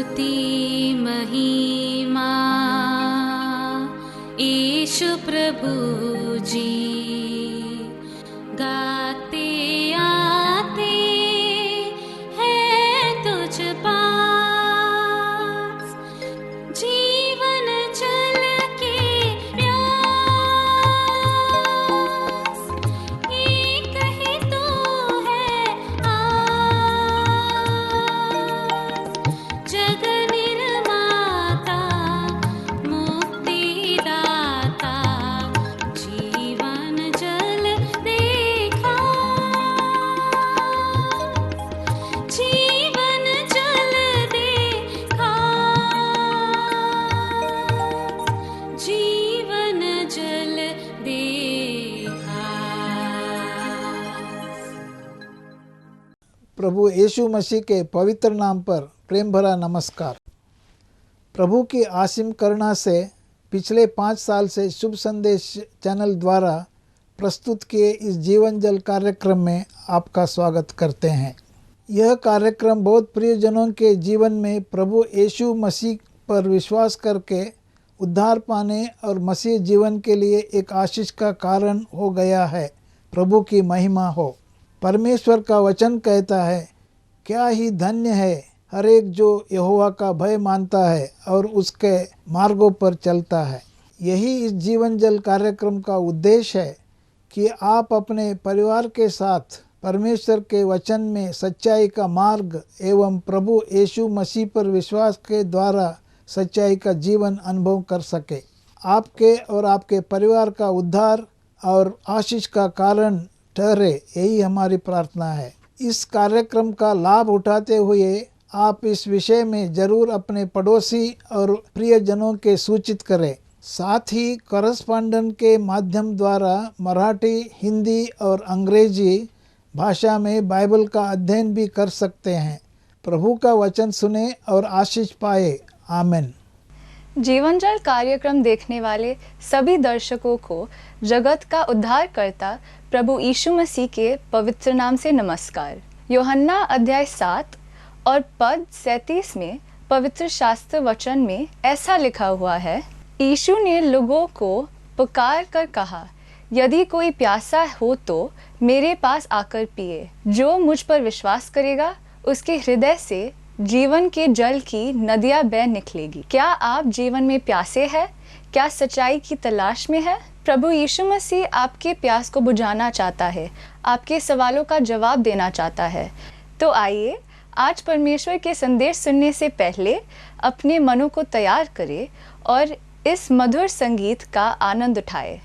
स्तुति महिमा ईशु प्रभु जी, गाते आते हैं तुझ पास, जीवन जल के प्यास, एक ही तू है आस, जग निर्माता मुक्तिदाता, जीवन जल देखा, जीवन जल देखा, जीवन जल देखा। प्रभु यीशु मसीह के पवित्र नाम पर प्रेम भरा नमस्कार। प्रभु की असीम करुणा से पिछले 5 साल से शुभ संदेश चैनल द्वारा प्रस्तुत किए इस जीवन जल कार्यक्रम में आपका स्वागत करते हैं। यह कार्यक्रम बहुत प्रियजनों के जीवन में प्रभु यीशु मसीह पर विश्वास करके उद्धार पाने और मसीह जीवन के लिए एक आशीष का कारण हो गया है। प्रभु की महिमा हो। परमेश्वर का वचन कहता है, क्या ही धन्य है हर एक जो यहोवा का भय मानता है और उसके मार्गों पर चलता है। यही इस जीवन जल कार्यक्रम का उद्देश्य है कि आप अपने परिवार के साथ परमेश्वर के वचन में सच्चाई का मार्ग एवं प्रभु यीशु मसीह पर विश्वास के द्वारा सच्चाई का जीवन अनुभव कर सके। आपके और आपके परिवार का उद्धार और आशीष का कारण ठहरे, यही हमारी प्रार्थना है। इस कार्यक्रम का लाभ उठाते हुए आप इस विषय में जरूर अपने पड़ोसी और प्रियजनों के सूचित करें। साथ ही कॉरेस्पॉन्डेंट के माध्यम द्वारा मराठी, हिंदी और अंग्रेजी भाषा में बाइबल का अध्ययन भी कर सकते हैं। प्रभु का वचन सुने और आशीष पाए। आमीन। जीवन जल कार्यक्रम देखने वाले सभी दर्शकों को जगत का उद्धारकर्ता प्रभु यीशु मसीह के पवित्र नाम से नमस्कार। यूहन्ना अध्याय 7 और पद 37 में पवित्र शास्त्र वचन में ऐसा लिखा हुआ है, यीशु ने लोगों को पुकार कर कहा, यदि कोई प्यासा हो तो मेरे पास आकर पिए। जो मुझ पर विश्वास करेगा उसके हृदय से जीवन के जल की नदियां बह निकलेगी। क्या आप जीवन में प्यासे हैं? क्या सच्चाई की तलाश में है? प्रभु यीशु मसीह आपके प्यास को बुझाना चाहता है, आपके सवालों का जवाब देना चाहता है। तो आइए आज परमेश्वर के संदेश सुनने से पहले अपने मनों को तैयार करें और इस मधुर संगीत का आनंद उठाएं।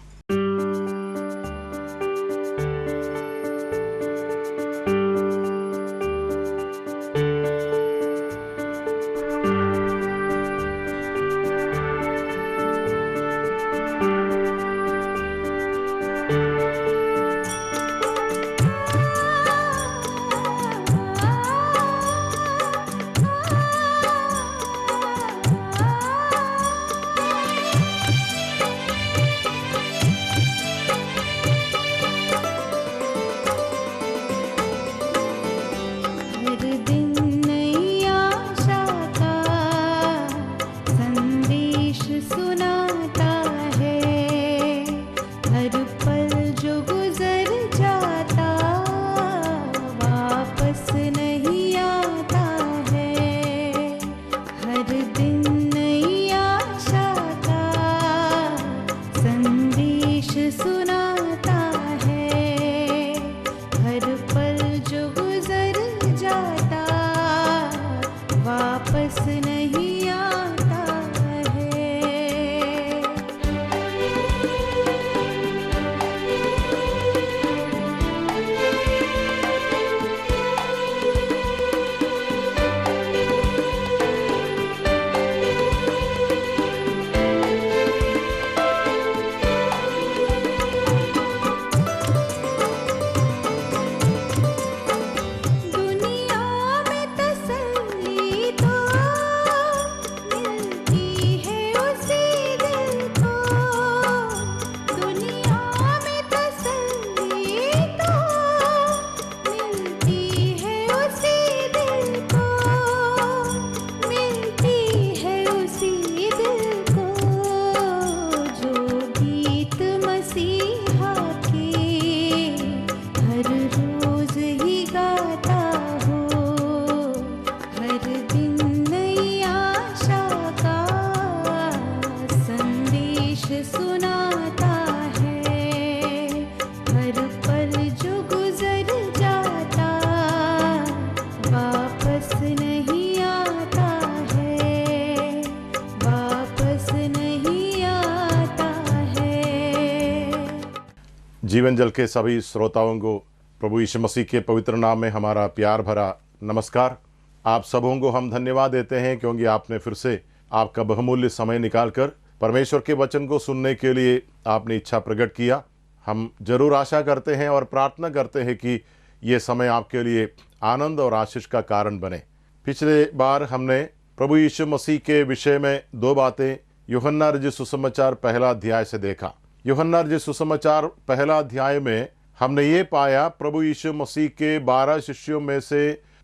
जीवन जल के सभी श्रोताओं को प्रभु यीशु मसीह के पवित्र नाम में हमारा प्यार भरा नमस्कार। आप सबों को हम धन्यवाद देते हैं क्योंकि आपने फिर से आपका बहुमूल्य समय निकालकर परमेश्वर के वचन को सुनने के लिए आपने इच्छा प्रकट किया। हम जरूर आशा करते हैं और प्रार्थना करते हैं कि ये समय आपके लिए आनंद और आशीष का कारण बने। पिछले बार हमने प्रभु यीशु मसीह के विषय में 2 बातें यूहन्ना रचित सुसमाचार पहला अध्याय से देखा। यूहन्ना रचित सुसमाचार पहला अध्याय में हमने ये पाया प्रभु यीशु मसीह के 12 शिष्यों में से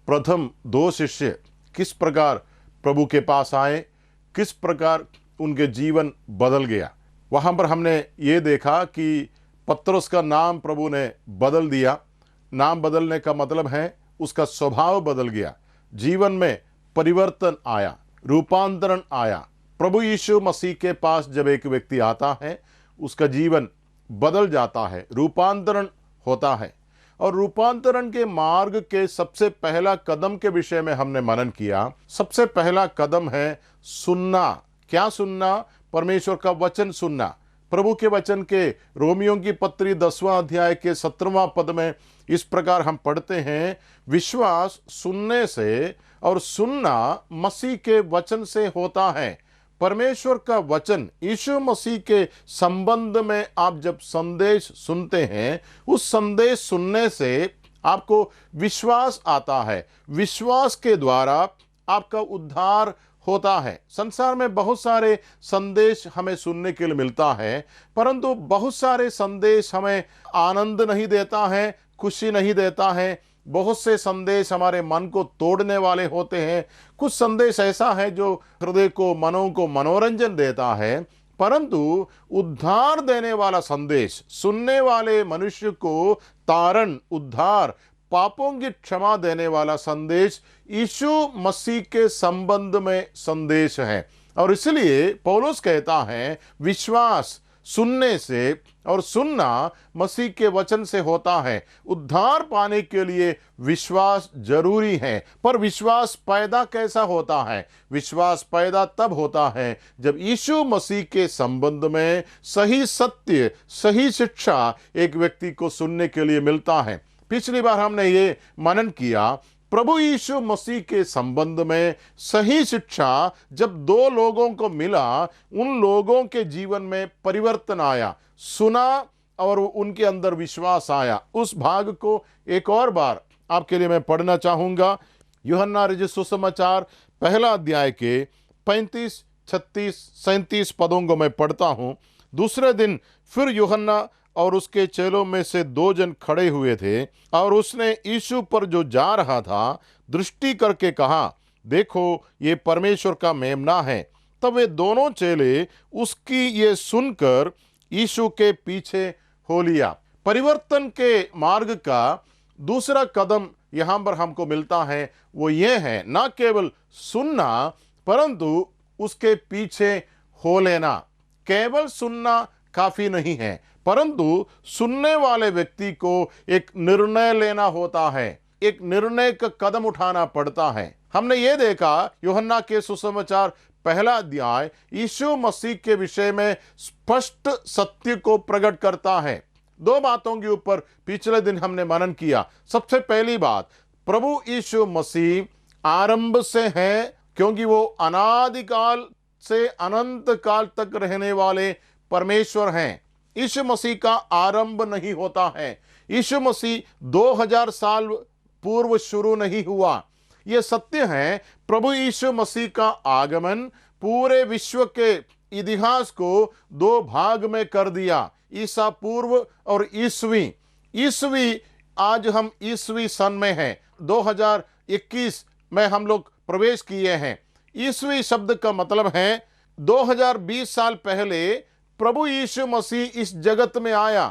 प्रथम 2 शिष्य किस प्रकार प्रभु के पास आए, किस प्रकार उनके जीवन बदल गया। वहाँ पर हमने ये देखा कि पतरस का नाम प्रभु ने बदल दिया। नाम बदलने का मतलब है उसका स्वभाव बदल गया, जीवन में परिवर्तन आया, रूपांतरण आया। प्रभु यीशु मसीह के पास जब एक व्यक्ति आता है उसका जीवन बदल जाता है, रूपांतरण होता है। और रूपांतरण के मार्ग के सबसे पहला कदम के विषय में हमने मनन किया। सबसे पहला कदम है सुनना। क्या सुनना? परमेश्वर का वचन सुनना। प्रभु के वचन के रोमियों की पत्री 10वां अध्याय के 17वां पद में इस प्रकार हम पढ़ते हैं, विश्वास सुनने से और सुनना मसीह के वचन से होता है। परमेश्वर का वचन यीशु मसीह के संबंध में आप जब संदेश सुनते हैं, उस संदेश सुनने से आपको विश्वास आता है। विश्वास के द्वारा आपका उद्धार होता है। संसार में बहुत सारे संदेश हमें सुनने के लिए मिलता है, परंतु बहुत सारे संदेश हमें आनंद नहीं देता है, खुशी नहीं देता है। बहुत से संदेश हमारे मन को तोड़ने वाले होते हैं। कुछ संदेश ऐसा है जो हृदय को, मनों को मनोरंजन देता है, परंतु उद्धार देने वाला संदेश, सुनने वाले मनुष्य को तारण, उद्धार, पापों की क्षमा देने वाला संदेश यीशु मसीह के संबंध में संदेश है। और इसलिए पौलुस कहता है विश्वास सुनने से और सुनना मसीह के वचन से होता है। उद्धार पाने के लिए विश्वास जरूरी है। पर विश्वास पैदा कैसा होता है? विश्वास पैदा तब होता है जब यीशु मसीह के संबंध में सही सत्य, सही शिक्षा एक व्यक्ति को सुनने के लिए मिलता है। पिछली बार हमने ये मनन किया, प्रभु यीशु मसीह के संबंध में सही शिक्षा जब 2 लोगों को मिला, उन लोगों के जीवन में परिवर्तन आया। सुना और उनके अंदर विश्वास आया। उस भाग को एक और बार आपके लिए मैं पढ़ना चाहूंगा। यूहन्ना रचित सुसमाचार पहला अध्याय के 35, 36, 37 पदों को मैं पढ़ता हूं। दूसरे दिन फिर यूहन्ना और उसके चेलों में से 2 जन खड़े हुए थे और उसने यीशु पर जो जा रहा था दृष्टि करके कहा, देखो ये परमेश्वर का मेमना है। तब वे दोनों चेले उसकी ये सुनकर यीशु के पीछे हो लिया। परिवर्तन के मार्ग का दूसरा कदम यहाँ पर हमको मिलता है, वो ये है ना केवल सुनना परंतु उसके पीछे हो लेना। केवल सुनना काफी नहीं है, परंतु सुनने वाले व्यक्ति को एक निर्णय लेना होता है, एक निर्णय का कदम उठाना पड़ता है। हमने ये देखा यूहन्ना के सुसमाचार पहला अध्याय यीशु मसीह के विषय में स्पष्ट सत्य को प्रकट करता है। 2 बातों के ऊपर पिछले दिन हमने मनन किया। सबसे पहली बात, प्रभु यीशु मसीह आरंभ से है, क्योंकि वो अनादिकाल से अनंत काल तक रहने वाले परमेश्वर हैं। यीशु मसीह का आरंभ नहीं होता है। यीशु मसीह 2000 साल पूर्व शुरू नहीं हुआ। यह सत्य है। प्रभु यीशु मसीह का आगमन पूरे विश्व के इतिहास को 2 भाग में कर दिया, ईसा पूर्व और ईसवी। आज हम ईसवी सन में हैं, 2021 में हम लोग प्रवेश किए हैं। ईसवी शब्द का मतलब है 2020 साल पहले प्रभु यीशु मसीह इस जगत में आया।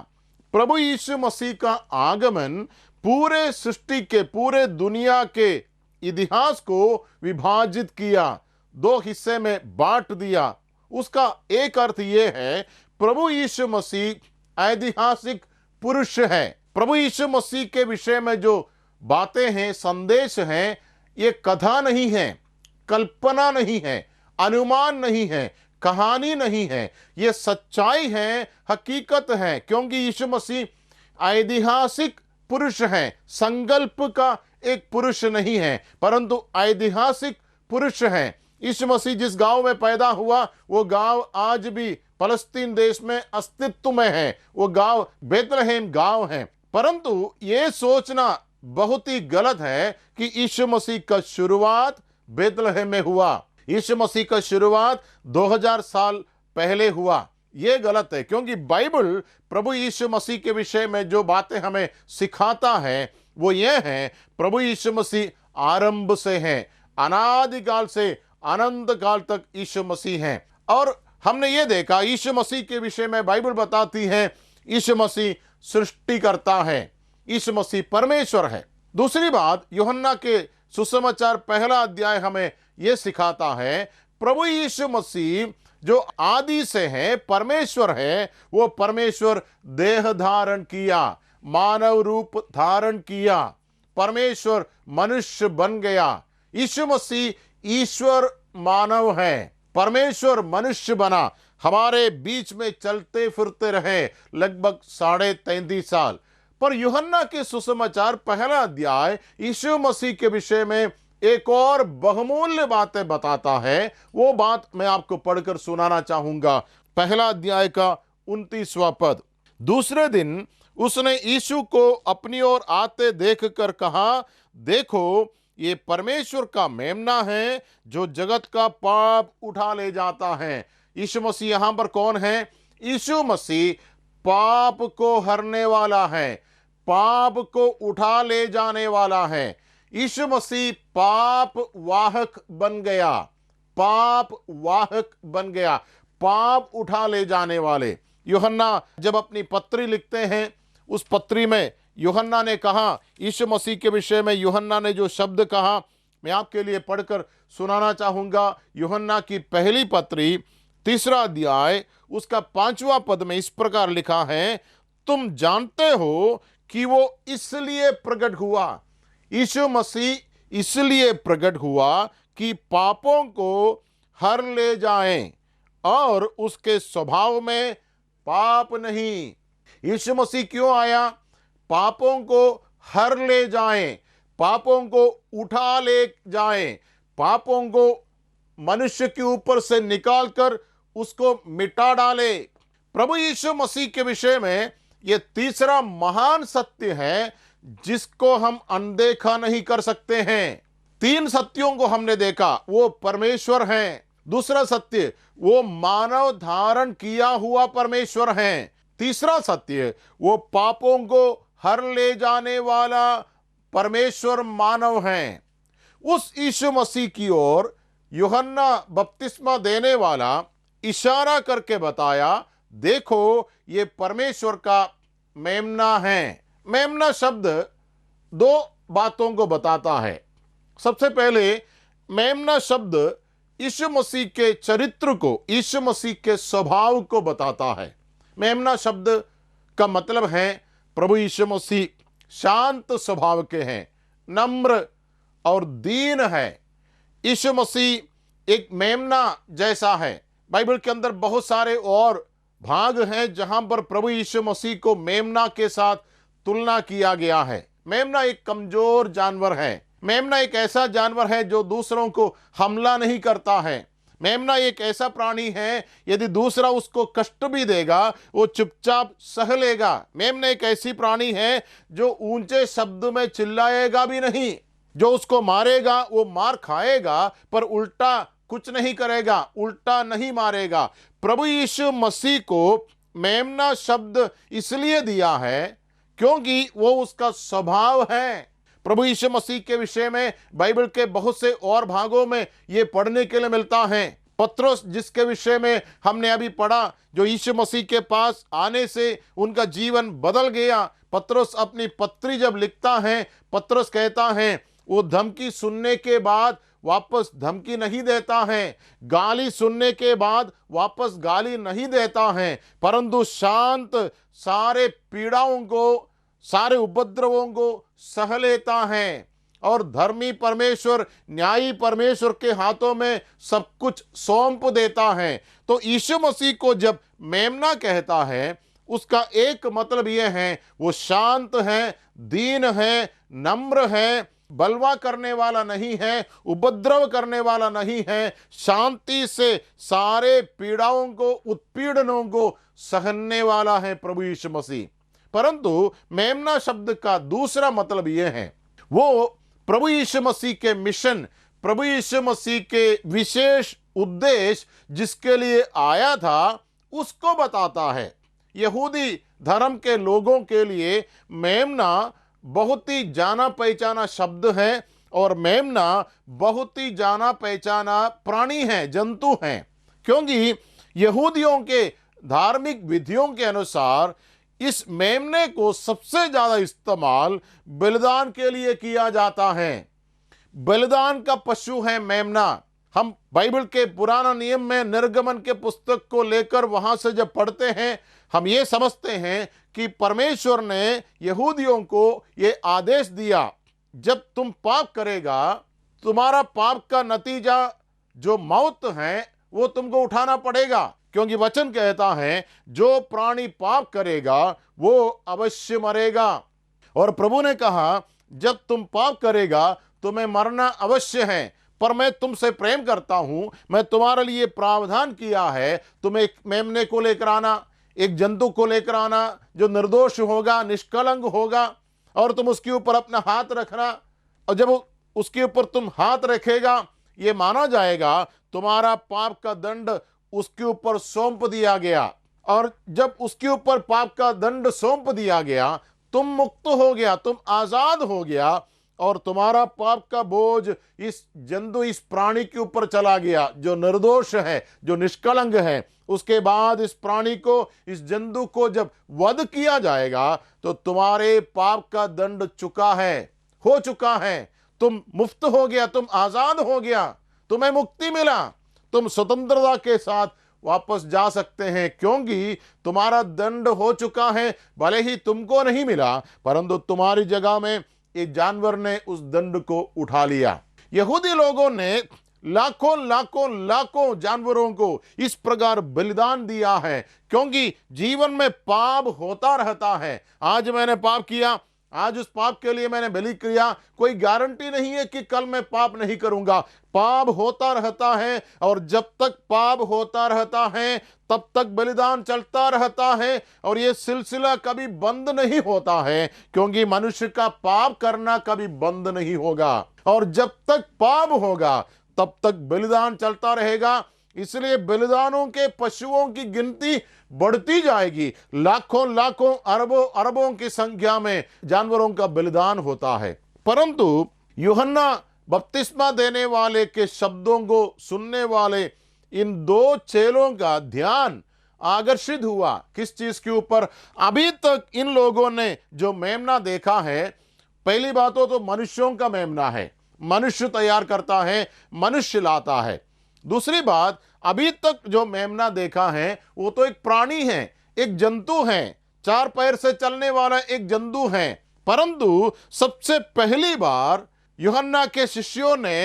प्रभु यीशु मसीह का आगमन पूरे सृष्टि के, पूरे दुनिया के इतिहास को विभाजित किया, 2 हिस्से में बांट दिया। उसका एक अर्थ यह है, प्रभु यीशु मसीह ऐतिहासिक पुरुष है। प्रभु यीशु मसीह के विषय में जो बातें हैं, संदेश हैं, ये कथा नहीं है, कल्पना नहीं है, अनुमान नहीं है, कहानी नहीं है, ये सच्चाई है, हकीकत है। क्योंकि यीशु मसीह ऐतिहासिक पुरुष हैं, संकल्प का एक पुरुष नहीं है, परंतु ऐतिहासिक पुरुष हैं। यीशु मसीह जिस गांव में पैदा हुआ वो गांव आज भी फलस्तीन देश में अस्तित्व में है, वो गांव बेतलहम गांव है। परंतु ये सोचना बहुत ही गलत है कि यीशु मसीह का शुरुआत बेतलहम में हुआ, यीशु मसीह का शुरुआत 2000 साल पहले हुआ। ये गलत है, क्योंकि बाइबल प्रभु यीशु मसीह के विषय में जो बातें हमें सिखाता है वो ये है, प्रभु यीशु मसीह आरंभ से हैं, अनादिकाल से अनंत काल तक यीशु मसीह हैं। और हमने ये देखा यीशु मसीह के विषय में बाइबल बताती है यीशु मसीह सृष्टि करता है, यीशु मसीह परमेश्वर है। दूसरी बात, यूहन्ना के सुसमाचार पहला अध्याय हमें यह सिखाता है प्रभु यीशु मसीह जो आदि से है, परमेश्वर है, वो परमेश्वर देह धारण किया, मानव रूप धारण किया, परमेश्वर मनुष्य बन गया। यीशु मसीह ईश्वर मानव है, परमेश्वर मनुष्य बना, हमारे बीच में चलते फिरते रहे लगभग 33.5 साल। पर यूहन्ना के सुसमाचार पहला अध्याय यीशु मसीह के विषय में एक और बहुमूल्य बातें बताता है। वो बात मैं आपको पढ़कर सुनाना चाहूंगा। पहला अध्याय का 29वां पद, दूसरे दिन उसने यीशु को अपनी ओर आते देखकर कहा, देखो ये परमेश्वर का मेमना है जो जगत का पाप उठा ले जाता है। यीशु मसीह यहां पर कौन है? यीशु मसीह पाप को हरने वाला है, पाप को उठा ले जाने वाला है। यीशु मसीह पाप वाहक बन गया, पाप वाहक बन गया, पाप उठा ले जाने वाले। यूहन्ना जब अपनी पत्री लिखते हैं, उस पत्री में यूहन्ना ने कहा, यीशु मसीह के विषय में यूहन्ना ने जो शब्द कहा मैं आपके लिए पढ़कर सुनाना चाहूंगा। यूहन्ना की पहली पत्री 3 अध्याय उसका 5वां पद में इस प्रकार लिखा है, तुम जानते हो कि वो इसलिए प्रकट हुआ, यीशु मसीह इसलिए प्रकट हुआ कि पापों को हर ले जाएं, और उसके स्वभाव में पाप नहीं। यीशु मसीह क्यों आया? पापों को हर ले जाएं, पापों को उठा ले जाएं, पापों को मनुष्य के ऊपर से निकालकर उसको मिटा डाले। प्रभु यीशु मसीह के विषय में यह तीसरा महान सत्य है जिसको हम अनदेखा नहीं कर सकते हैं। 3 सत्यों को हमने देखा, वो परमेश्वर हैं। दूसरा सत्य, वो मानव धारण किया हुआ परमेश्वर हैं। तीसरा सत्य, वो पापों को हर ले जाने वाला परमेश्वर मानव हैं। उस यीशु मसीह की ओर यूहन्ना बपतिस्मा देने वाला इशारा करके बताया, देखो ये परमेश्वर का मेमना है। मेमना शब्द 2 बातों को बताता है। सबसे पहले मेमना शब्द यीशु मसीह के चरित्र को, यीशु मसीह के स्वभाव को बताता है। मेमना शब्द का मतलब है प्रभु यीशु मसीह शांत स्वभाव के हैं, नम्र और दीन है। यीशु मसीह एक मेमना जैसा है। बाइबल के अंदर बहुत सारे और भाग हैं जहां पर प्रभु यीशु मसीह को मेमना के साथ तुलना किया गया है। मेमना एक कमजोर जानवर है। मेमना एक ऐसा जानवर है जो दूसरों को हमला नहीं करता है। मेमना एक ऐसा प्राणी है, यदि दूसरा उसको कष्ट भी देगा वो चुपचाप सह लेगा। मेमना एक ऐसी प्राणी है जो ऊंचे शब्द में चिल्लाएगा भी नहीं, जो उसको मारेगा वो मार खाएगा पर उल्टा कुछ नहीं करेगा, उल्टा नहीं मारेगा। प्रभु यीशु मसीह को मेमना शब्द इसलिए दिया है क्योंकि वो उसका स्वभाव है। प्रभु यीशु मसीह के विषय में बाइबल के बहुत से और भागों में ये पढ़ने के लिए मिलता है। पत्रोस जिसके विषय में हमने अभी पढ़ा, जो यीशु मसीह के पास आने से उनका जीवन बदल गया। पत्रोस अपनी पत्री जब लिखता है, पत्रोस कहता है वो धमकी सुनने के बाद वापस धमकी नहीं देता है, गाली सुनने के बाद वापस गाली नहीं देता है, परंतु शांत सारे पीड़ाओं को, सारे उपद्रवों को सह लेता है और धर्मी परमेश्वर, न्यायी परमेश्वर के हाथों में सब कुछ सौंप देता है। तो यीशु मसीह को जब मेमना कहता है उसका एक मतलब यह है, वो शांत है, दीन है, नम्र है, बलवा करने वाला नहीं है, उपद्रव करने वाला नहीं है, शांति से सारे पीड़ाओं को, उत्पीड़नों को सहने वाला है प्रभु यीशु मसीह। परंतु मेमना शब्द का दूसरा मतलब यह है, वो प्रभु यीशु मसीह के मिशन, प्रभु यीशु मसीह के विशेष उद्देश्य जिसके लिए आया था उसको बताता है। यहूदी धर्म के लोगों के लिए मेमना बहुत ही जाना पहचाना शब्द है, और मेमना बहुत ही जाना पहचाना प्राणी है, जंतु है, क्योंकि यहूदियों के धार्मिक विधियों के अनुसार इस मेमने को सबसे ज्यादा इस्तेमाल बलिदान के लिए किया जाता है। बलिदान का पशु है मेमना। हम बाइबल के पुराना नियम में निर्गमन के पुस्तक को लेकर वहां से जब पढ़ते हैं, हम ये समझते हैं कि परमेश्वर ने यहूदियों को ये आदेश दिया, जब तुम पाप करेगा, तुम्हारा पाप का नतीजा जो मौत है वो तुमको उठाना पड़ेगा, क्योंकि वचन कहता है जो प्राणी पाप करेगा वो अवश्य मरेगा। और प्रभु ने कहा जब तुम पाप करेगा तुम्हें मरना अवश्य है, पर मैं तुमसे प्रेम करता हूं, मैं तुम्हारे लिए प्रावधान किया है, तुम एक मेमने को लेकर आना, एक जंतु को लेकर आना जो निर्दोष होगा, निष्कलंक होगा, और तुम उसके ऊपर अपना हाथ रखना, और जब उसके ऊपर तुम हाथ रखेगा ये माना जाएगा तुम्हारा पाप का दंड उसके ऊपर सौंप दिया गया, और जब उसके ऊपर पाप का दंड सौंप दिया गया तुम मुक्त हो गया, तुम आजाद हो गया, और तुम्हारा पाप का बोझ इस जंतु, इस प्राणी के ऊपर चला गया जो निर्दोष है, जो निष्कलंक है। उसके बाद इस प्राणी को, इस जंतु को जब वध किया जाएगा तो तुम्हारे पाप का दंड चुका है, हो चुका है, तुम मुक्त हो गया, तुम आजाद हो गया, तुम्हें मुक्ति मिला, तुम स्वतंत्रता के साथ वापस जा सकते हैं, क्योंकि तुम्हारा दंड हो चुका है। भले ही तुमको नहीं मिला, परंतु तुम्हारी जगह में एक जानवर ने उस दंड को उठा लिया। यहूदी लोगों ने लाखों लाखों लाखों जानवरों को इस प्रकार बलिदान दिया है, क्योंकि जीवन में पाप होता रहता है। आज मैंने पाप किया, आज उस पाप के लिए मैंने बलि किया, कोई गारंटी नहीं है कि कल मैं पाप नहीं करूंगा। पाप होता रहता है, और जब तक पाप होता रहता है तब तक बलिदान चलता रहता है, और ये सिलसिला कभी बंद नहीं होता है, क्योंकि मनुष्य का पाप करना कभी बंद नहीं होगा, और जब तक पाप होगा तब तक बलिदान चलता रहेगा। इसलिए बलिदानों के पशुओं की गिनती बढ़ती जाएगी, लाखों लाखों अरबों अरबों की संख्या में जानवरों का बलिदान होता है। परंतु यूहन्ना बपतिस्मा देने वाले के शब्दों को सुनने वाले इन दो चेलों का ध्यान आकर्षित हुआ किस चीज के ऊपर? अभी तक इन लोगों ने जो मेमना देखा है, पहली बात तो मनुष्यों का मेमना है, मनुष्य तैयार करता है, मनुष्य लाता है। दूसरी बात, अभी तक जो मेमना देखा है वो तो एक प्राणी है, एक जंतु है, चार पैर से चलने वाला एक जंतु है। परंतु सबसे पहली बार यूहन्ना के शिष्यों ने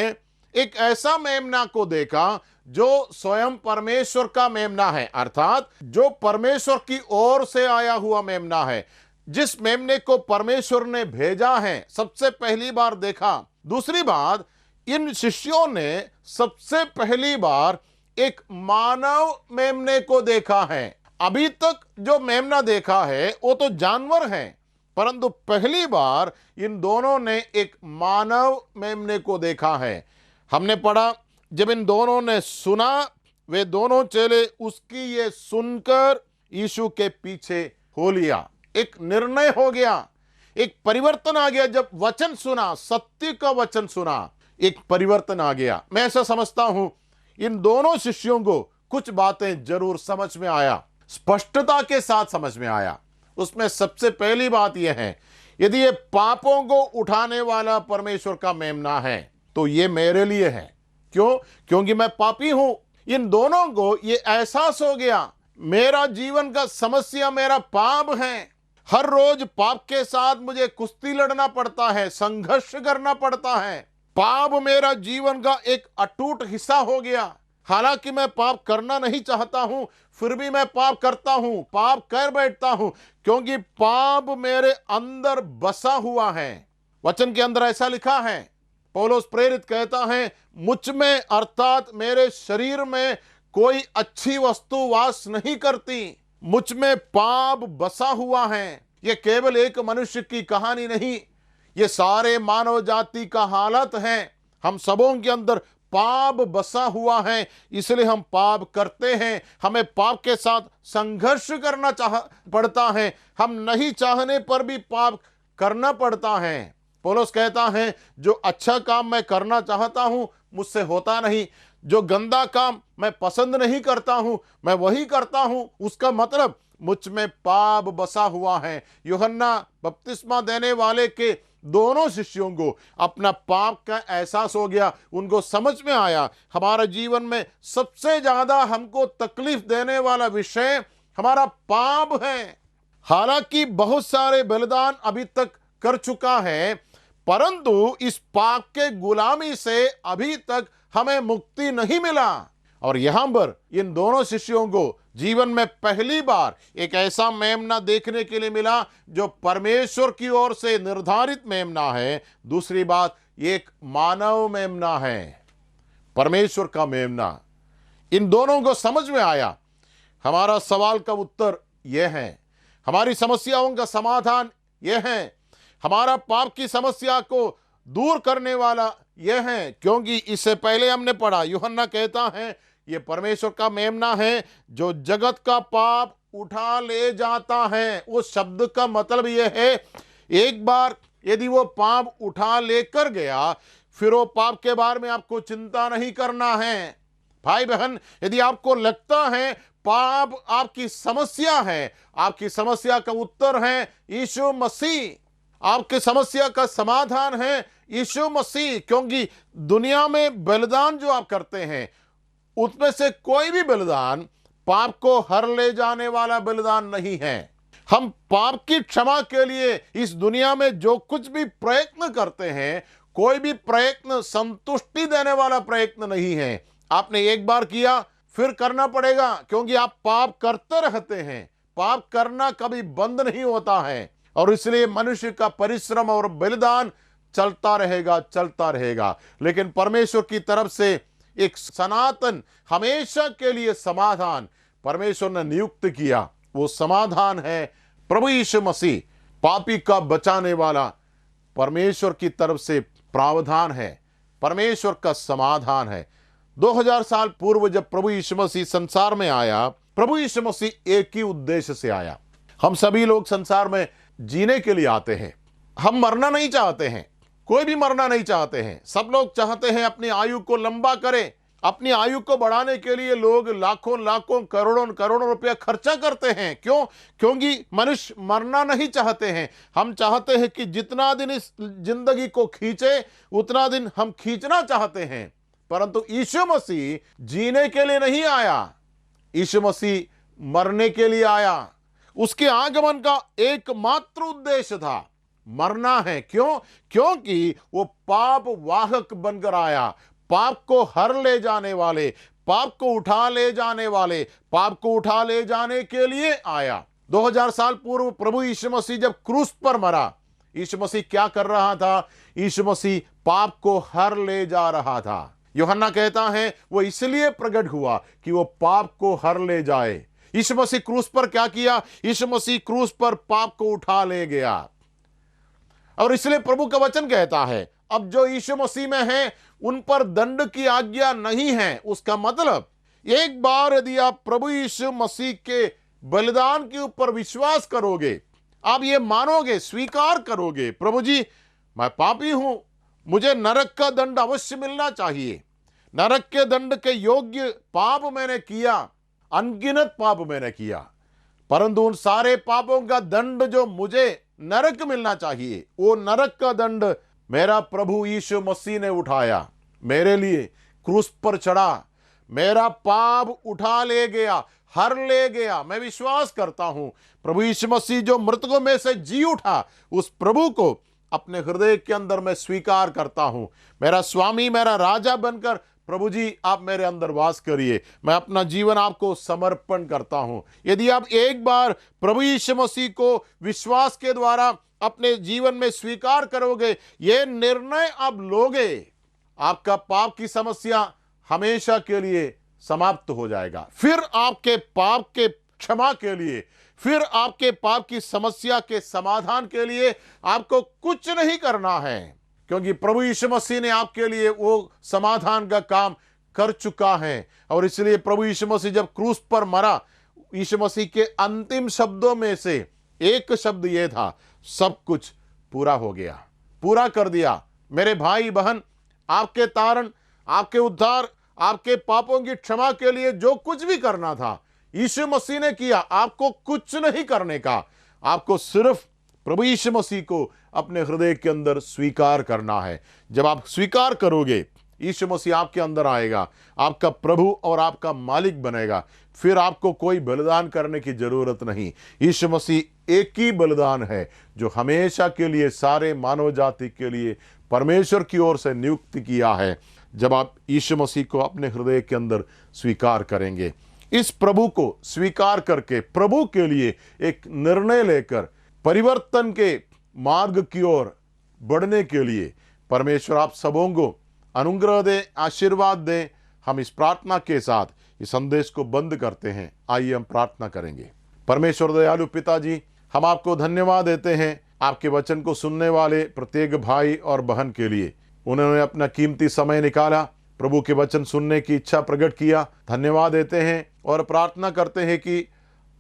एक ऐसा मेमना को देखा जो स्वयं परमेश्वर का मेमना है, अर्थात जो परमेश्वर की ओर से आया हुआ मेमना है, जिस मेमने को परमेश्वर ने भेजा है, सबसे पहली बार देखा। दूसरी बात, इन शिष्यों ने सबसे पहली बार एक मानव मेमने को देखा है। अभी तक जो मेमना देखा है वो तो जानवर है, परंतु पहली बार इन दोनों ने एक मानव मेमने को देखा है। हमने पढ़ा, जब इन दोनों ने सुना, वे दोनों चेले उसकी ये सुनकर यीशु के पीछे हो लिया। एक निर्णय हो गया, एक परिवर्तन आ गया। जब वचन सुना, सत्य का वचन सुना, एक परिवर्तन आ गया। मैं ऐसा समझता हूं इन दोनों शिष्यों को कुछ बातें जरूर समझ में आया, स्पष्टता के साथ समझ में आया। उसमें सबसे पहली बात यह है, यदि ये पापों को उठाने वाला परमेश्वर का मेमना है तो ये मेरे लिए है। क्यों? क्योंकि मैं पापी हूं। इन दोनों को ये एहसास हो गया, मेरा जीवन का समस्या मेरा पाप है। हर रोज पाप के साथ मुझे कुश्ती लड़ना पड़ता है, संघर्ष करना पड़ता है। पाप मेरा जीवन का एक अटूट हिस्सा हो गया। हालांकि मैं पाप करना नहीं चाहता हूं, फिर भी मैं पाप करता हूं, पाप कर बैठता हूं, क्योंकि पाप मेरे अंदर बसा हुआ है। वचन के अंदर ऐसा लिखा है, पौलुस प्रेरित कहता है, मुझ में अर्थात मेरे शरीर में कोई अच्छी वस्तु वास नहीं करती, मुझ में पाप बसा हुआ है। यह केवल एक मनुष्य की कहानी नहीं, ये सारे मानव जाति का हालत है। हम सबों के अंदर पाप बसा हुआ है, इसलिए हम पाप करते हैं। हमें पाप के साथ संघर्ष करना पड़ता है, हम नहीं चाहने पर भी पाप करना पड़ता है। पौलुस कहता है, जो अच्छा काम मैं करना चाहता हूं मुझसे होता नहीं, जो गंदा काम मैं पसंद नहीं करता हूं मैं वही करता हूं। उसका मतलब मुझ में पाप बसा हुआ है। यूहन्ना बपतिस्मा देने वाले के दोनों शिष्यों को अपना पाप का एहसास हो गया, उनको समझ में आया हमारे जीवन में सबसे ज्यादा हमको तकलीफ देने वाला विषय हमारा पाप है। हालांकि बहुत सारे बलिदान अभी तक कर चुका है, परंतु इस पाप के गुलामी से अभी तक हमें मुक्ति नहीं मिला। और यहां पर इन दोनों शिष्यों को जीवन में पहली बार एक ऐसा मेमना देखने के लिए मिला जो परमेश्वर की ओर से निर्धारित मेमना है। दूसरी बात, ये एक मानव मेमना है, परमेश्वर का मेमना। इन दोनों को समझ में आया। हमारा सवाल का उत्तर यह है, हमारी समस्याओं का समाधान यह है, हमारा पाप की समस्या को दूर करने वाला यह है। क्योंकि इससे पहले हमने पढ़ा, यूहन्ना कहता है ये परमेश्वर का मेमना है जो जगत का पाप उठा ले जाता है। उस शब्द का मतलब यह है, एक बार यदि वो पाप उठा लेकर गया, फिर वो पाप के बारे में आपको चिंता नहीं करना है। भाई बहन, यदि आपको लगता है पाप आपकी समस्या है, आपकी समस्या का उत्तर है यीशु मसीह, आपकी समस्या का समाधान है यीशु मसीह। क्योंकि दुनिया में बलिदान जो आप करते हैं उसमें से कोई भी बलिदान पाप को हर ले जाने वाला बलिदान नहीं है। हम पाप की क्षमा के लिए इस दुनिया में जो कुछ भी प्रयत्न करते हैं, कोई भी प्रयत्न संतुष्टि देने वाला प्रयत्न नहीं है। आपने एक बार किया फिर करना पड़ेगा, क्योंकि आप पाप करते रहते हैं, पाप करना कभी बंद नहीं होता है। और इसलिए मनुष्य का परिश्रम और बलिदान चलता रहेगा। लेकिन परमेश्वर की तरफ से एक सनातन हमेशा के लिए समाधान परमेश्वर ने नियुक्त किया। वो समाधान है प्रभु यीशु मसीह, पापी का बचाने वाला परमेश्वर की तरफ से प्रावधान है, परमेश्वर का समाधान है। 2000 साल पूर्व जब प्रभु यीशु मसीह संसार में आया, प्रभु यीशु मसीह एक ही उद्देश्य से आया। हम सभी लोग संसार में जीने के लिए आते हैं, हम मरना नहीं चाहते हैं, कोई भी मरना नहीं चाहते हैं। सब लोग चाहते हैं अपनी आयु को लंबा करें। अपनी आयु को बढ़ाने के लिए लोग लाखों करोड़ों रुपया खर्चा करते हैं। क्यों? क्योंकि मनुष्य मरना नहीं चाहते हैं। हम चाहते हैं कि जितना दिन इस जिंदगी को खींचे उतना दिन हम खींचना चाहते हैं। परंतु यीशु मसीह जीने के लिए नहीं आया, यीशु मसीह मरने के लिए आया। उसके आगमन का एकमात्र उद्देश्य था मरना है। क्यों? क्योंकि वो पाप वाहक बनकर आया, पाप को हर ले जाने वाले, पाप को उठा ले जाने वाले, पाप को उठा ले जाने के लिए आया। 2000 साल पूर्व प्रभु यीशु मसीह जब क्रूस पर मरा, यीशु मसीह क्या कर रहा था? यीशु मसीह पाप को हर ले जा रहा था। यूहन्ना कहता है वो इसलिए प्रकट हुआ कि वो पाप को हर ले जाए। यीशु मसीह क्रूस पर क्या किया? यीशु मसीह क्रूस पर पाप को उठा ले गया। और इसलिए प्रभु का वचन कहता है अब जो यीशु मसीह में है उन पर दंड की आज्ञा नहीं है। उसका मतलब एक बार यदि आप प्रभु यीशु मसीह के बलिदान के ऊपर विश्वास करोगे, आप ये मानोगे, स्वीकार करोगे, प्रभु जी मैं पापी हूं, मुझे नरक का दंड अवश्य मिलना चाहिए, नरक के दंड के योग्य पाप मैंने किया, अनगिनत पाप मैंने किया, परंतु उन सारे पापों का दंड जो मुझे नरक मिलना चाहिए, वो नरक का दंड मेरा प्रभु यीशु मसीह ने उठाया, मेरे लिए क्रूस पर चढ़ा, मेरा पाप उठा ले गया, हर ले गया। मैं विश्वास करता हूं प्रभु यीशु मसीह जो मृतकों में से जी उठा, उस प्रभु को अपने हृदय के अंदर मैं स्वीकार करता हूं। मेरा स्वामी, मेरा राजा बनकर प्रभु जी आप मेरे अंदर वास करिए, मैं अपना जीवन आपको समर्पण करता हूं। यदि आप एक बार प्रभु यीशु मसीह को विश्वास के द्वारा अपने जीवन में स्वीकार करोगे, ये निर्णय आप लोगे, आपका पाप की समस्या हमेशा के लिए समाप्त हो जाएगा। फिर आपके पाप के क्षमा के लिए, फिर आपके पाप की समस्या के समाधान के लिए आपको कुछ नहीं करना है, क्योंकि प्रभु यीशु मसीह ने आपके लिए वो समाधान का काम कर चुका है। और इसलिए प्रभु यीशु मसीह जब क्रूस पर मरा, यीशु मसीह के अंतिम शब्दों में से एक शब्द ये था, सब कुछ पूरा हो गया, पूरा कर दिया। मेरे भाई बहन, आपके तारण, आपके उद्धार, आपके पापों की क्षमा के लिए जो कुछ भी करना था यीशु मसीह ने किया। आपको कुछ नहीं करने का, आपको सिर्फ प्रभु यीशु मसीह को अपने हृदय के अंदर स्वीकार करना है। जब आप स्वीकार करोगे, यीशु मसीह आपके अंदर आएगा, आपका प्रभु और आपका मालिक बनेगा। फिर आपको कोई बलिदान करने की जरूरत नहीं। यीशु मसीह एक ही बलिदान है जो हमेशा के लिए सारे मानव जाति के लिए परमेश्वर की ओर से नियुक्त किया है। जब आप यीशु मसीह को अपने हृदय के अंदर स्वीकार करेंगे, इस प्रभु को स्वीकार करके प्रभु के लिए एक निर्णय लेकर परिवर्तन के मार्ग की ओर बढ़ने के लिए परमेश्वर आप सबों को अनुग्रह दे, आशीर्वाद दे। हम इस प्रार्थना के साथ इस संदेश को बंद करते हैं। आइए हम प्रार्थना करेंगे। परमेश्वर दयालु पिताजी, हम आपको धन्यवाद देते हैं आपके वचन को सुनने वाले प्रत्येक भाई और बहन के लिए। उन्होंने अपना कीमती समय निकाला, प्रभु के वचन सुनने की इच्छा प्रकट किया। धन्यवाद देते हैं और प्रार्थना करते हैं कि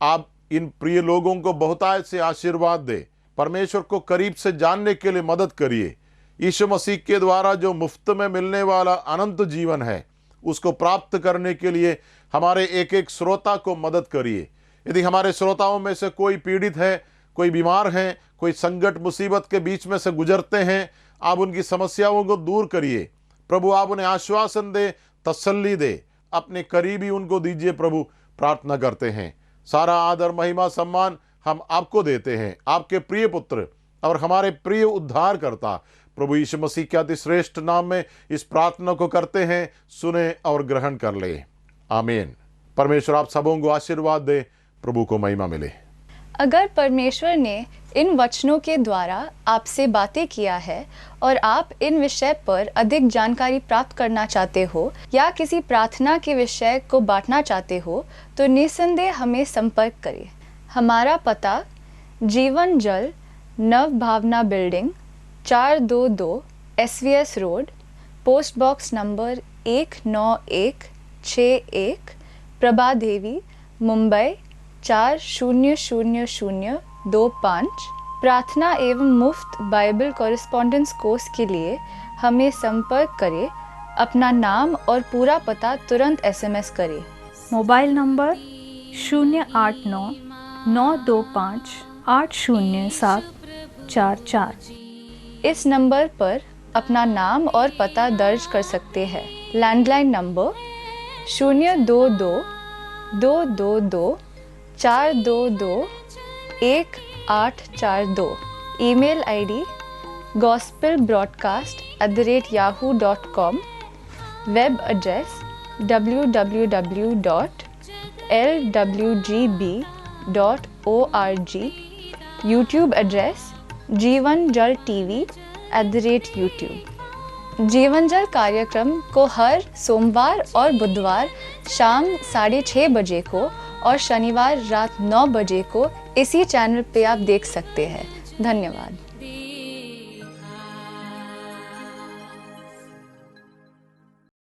आप इन प्रिय लोगों को बहुतायत से आशीर्वाद दे, परमेश्वर को करीब से जानने के लिए मदद करिए। यीशु मसीह के द्वारा जो मुफ्त में मिलने वाला अनंत जीवन है, उसको प्राप्त करने के लिए हमारे एक एक श्रोता को मदद करिए। यदि हमारे श्रोताओं में से कोई पीड़ित है, कोई बीमार है, कोई संकट मुसीबत के बीच में से गुजरते हैं, आप उनकी समस्याओं को दूर करिए। प्रभु आप उन्हें आश्वासन दे, तसल्ली दे, अपने करीबी उनको दीजिए। प्रभु प्रार्थना करते हैं, सारा आदर महिमा सम्मान हम आपको देते हैं, आपके प्रिय पुत्र और हमारे प्रिय उद्धारकर्ता प्रभु यीशु मसीह के अति श्रेष्ठ नाम में इस प्रार्थना को करते हैं। सुने और ग्रहण कर ले, आमीन। परमेश्वर आप सबों को आशीर्वाद दे, प्रभु को महिमा मिले। अगर परमेश्वर ने इन वचनों के द्वारा आपसे बातें किया है और आप इन विषय पर अधिक जानकारी प्राप्त करना चाहते हो या किसी प्रार्थना के विषय को बांटना चाहते हो, तो निसंदेह हमें संपर्क करें। हमारा पता Jeevan Jal Nav Bhavna building 422 SVS road, post box number 19161, Prabha Devi, Mumbai 400025। प्रार्थना एवं मुफ्त बाइबल कॉरेस्पॉन्डेंस कोर्स के लिए हमें संपर्क करें। अपना नाम और पूरा पता तुरंत SMS करें। Mobile number 089-925-80744। इस नंबर पर अपना नाम और पता दर्ज कर सकते हैं। Landline number 022-222-422-1842। Email ID gospelbroadcast@yahoo.com। Web address www.lwgb.org। YouTube address जीवन जल TV @YouTube। जीवन जल कार्यक्रम को हर सोमवार और बुधवार शाम 6:30 बजे को और शनिवार रात 9 बजे को इसी चैनल पे आप देख सकते हैं। धन्यवाद।